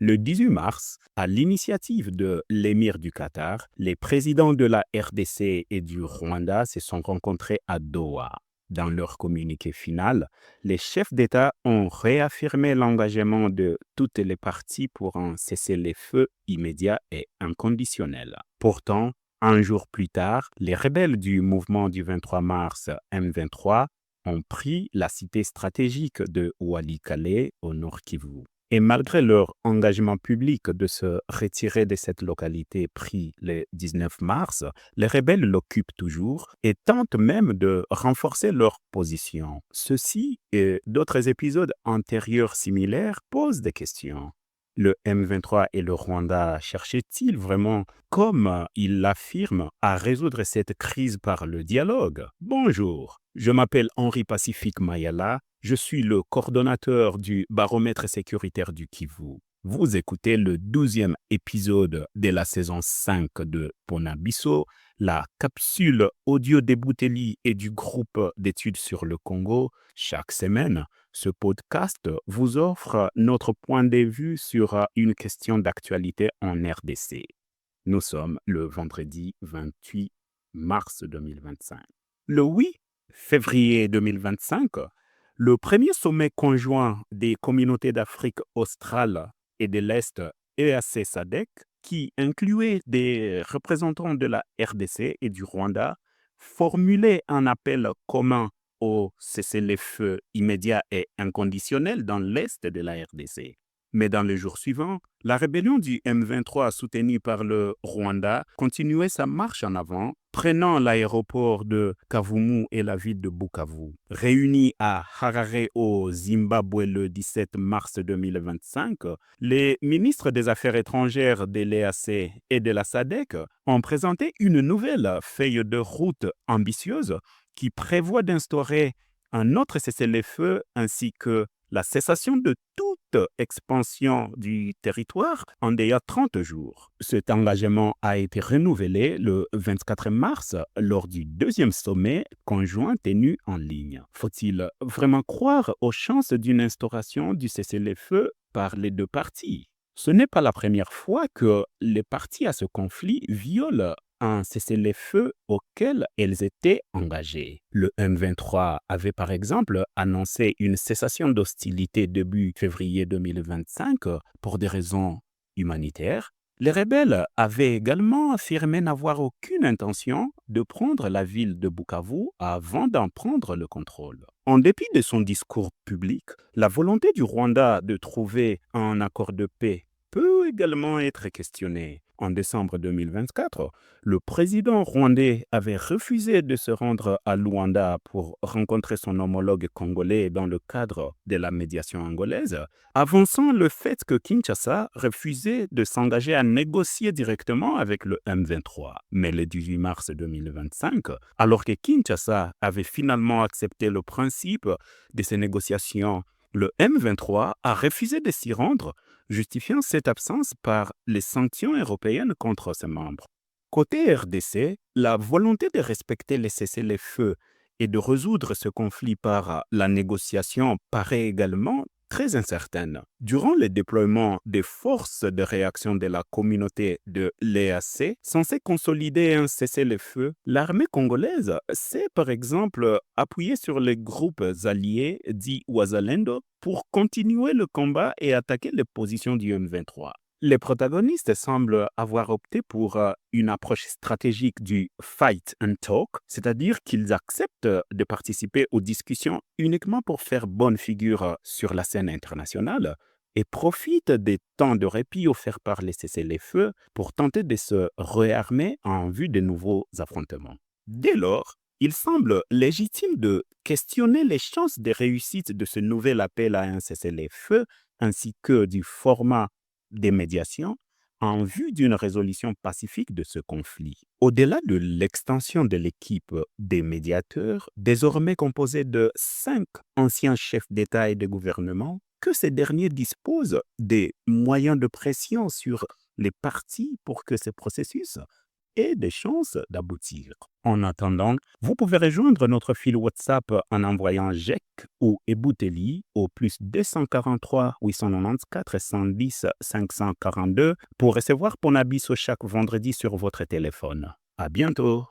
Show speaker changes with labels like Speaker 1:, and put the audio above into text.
Speaker 1: Le 18 mars, à l'initiative de l'émir du Qatar, les présidents de la RDC et du Rwanda se sont rencontrés à Doha. Dans leur communiqué final, les chefs d'État ont réaffirmé l'engagement de toutes les parties pour un cessez-le-feu immédiat et inconditionnel. Pourtant, un jour plus tard, les rebelles du mouvement du 23 mars M23 ont pris la cité stratégique de Walikale au Nord Kivu. Et malgré leur engagement public de se retirer de cette localité pris le 19 mars, les rebelles l'occupent toujours et tentent même de renforcer leur position. Ceci et d'autres épisodes antérieurs similaires posent des questions. Le M23 et le Rwanda cherchaient-ils vraiment, comme ils l'affirment, à résoudre cette crise par le dialogue? Bonjour, je m'appelle Henri Pacifique Mayala, je suis le coordonnateur du baromètre sécuritaire du Kivu. Vous écoutez le 12e épisode de la saison 5 de Ponabiso, la capsule audio des Bouteli et du groupe d'études sur le Congo. Chaque semaine, ce podcast vous offre notre point de vue sur une question d'actualité en RDC. Nous sommes le vendredi 28 mars 2025. Le 8 février 2025, le premier sommet conjoint des communautés d'Afrique australe et de l'Est EAC-SADC, qui incluait des représentants de la RDC et du Rwanda, formulait un appel commun au cessez-le-feu immédiat et inconditionnel dans l'Est de la RDC. Mais dans les jours suivants, la rébellion du M23 soutenue par le Rwanda continuait sa marche en avant, prenant l'aéroport de Kavumu et la ville de Bukavu. Réunis à Harare au Zimbabwe le 17 mars 2025, les ministres des Affaires étrangères de l'EAC et de la SADC ont présenté une nouvelle feuille de route ambitieuse qui prévoit d'instaurer un autre cessez-le-feu ainsi que la cessation de toute expansion du territoire en déjà 30 jours. Cet engagement a été renouvelé le 24 mars lors du deuxième sommet conjoint tenu en ligne. Faut-il vraiment croire aux chances d'une instauration du cessez-le-feu par les deux parties? Ce n'est pas la première fois que les parties à ce conflit violent un cessez-le-feu auquel elles étaient engagées. Le M23 avait par exemple annoncé une cessation d'hostilité début février 2025 pour des raisons humanitaires. Les rebelles avaient également affirmé n'avoir aucune intention de prendre la ville de Bukavu avant d'en prendre le contrôle. En dépit de son discours public, la volonté du Rwanda de trouver un accord de paix peut également être questionnée. En décembre 2024, le président rwandais avait refusé de se rendre à Luanda pour rencontrer son homologue congolais dans le cadre de la médiation angolaise, avançant le fait que Kinshasa refusait de s'engager à négocier directement avec le M23. Mais le 18 mars 2025, alors que Kinshasa avait finalement accepté le principe de ces négociations, le M23 a refusé de s'y rendre, justifiant cette absence par les sanctions européennes contre ses membres. Côté RDC, la volonté de respecter les cessez-le-feu et de résoudre ce conflit par la négociation paraît également très incertaine. Durant le déploiement des forces de réaction de la communauté de l'EAC, censée consolider un cessez-le-feu, l'armée congolaise s'est par exemple appuyée sur les groupes alliés dits Wazalendo pour continuer le combat et attaquer les positions du M23. Les protagonistes semblent avoir opté pour une approche stratégique du fight and talk, c'est-à-dire qu'ils acceptent de participer aux discussions uniquement pour faire bonne figure sur la scène internationale et profitent des temps de répit offerts par les cessez-le-feu pour tenter de se réarmer en vue de nouveaux affrontements. Dès lors, il semble légitime de questionner les chances de réussite de ce nouvel appel à un cessez-le-feu ainsi que du format des médiations en vue d'une résolution pacifique de ce conflit. Au-delà de l'extension de l'équipe des médiateurs, désormais composée de 5 anciens chefs d'État et de gouvernement, que ces derniers disposent des moyens de pression sur les partis pour que ce processus et des chances d'aboutir. En attendant, vous pouvez rejoindre notre fil WhatsApp en envoyant GEC ou Ebouteli au plus 243 894 410 542 pour recevoir Ponabiso chaque vendredi sur votre téléphone. À bientôt!